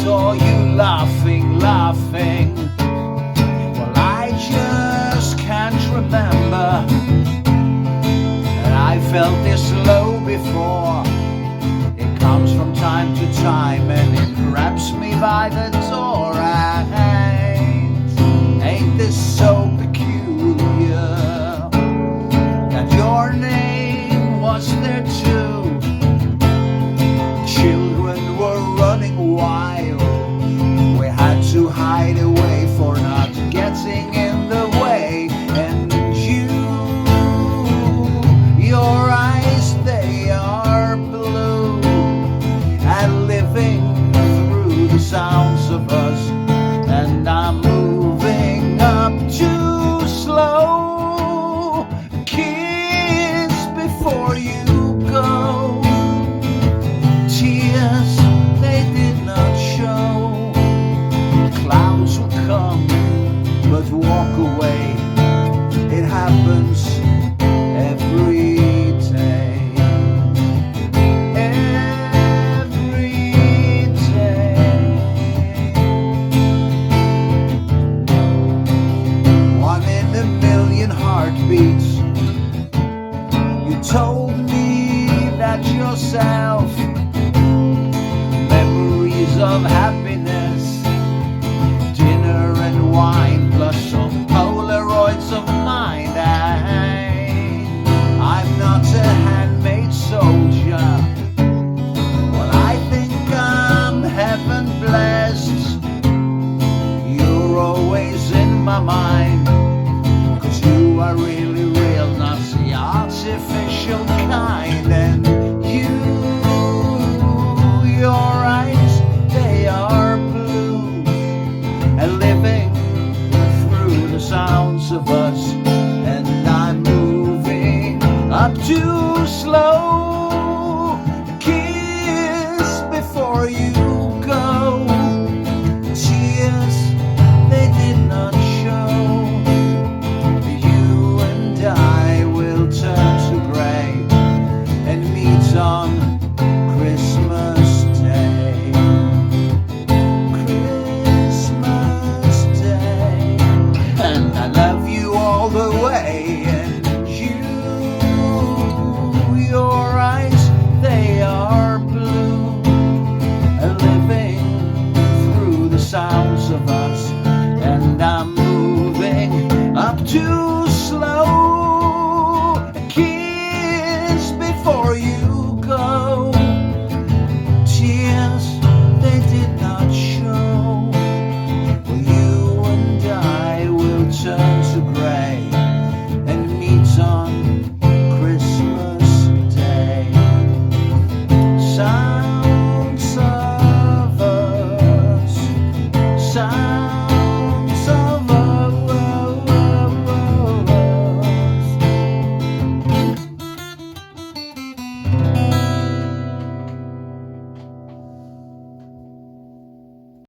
saw you laughing. Well, I just can't remember that I felt this low before. It comes from time to time and it grabs me by the door. Ain't this so peculiar that your name was there too? Children were running wild. We had to hide away for not getting in the way. And your eyes, they are blue and living through the sounds of us. And I'm moving up too slow. Kiss before you go. Tears, they did not show. Clouds will come but walk away. It happens every day. Every day. 1 in a million heartbeats. You told me that yourself. Memories of happiness, dinner and wine plus all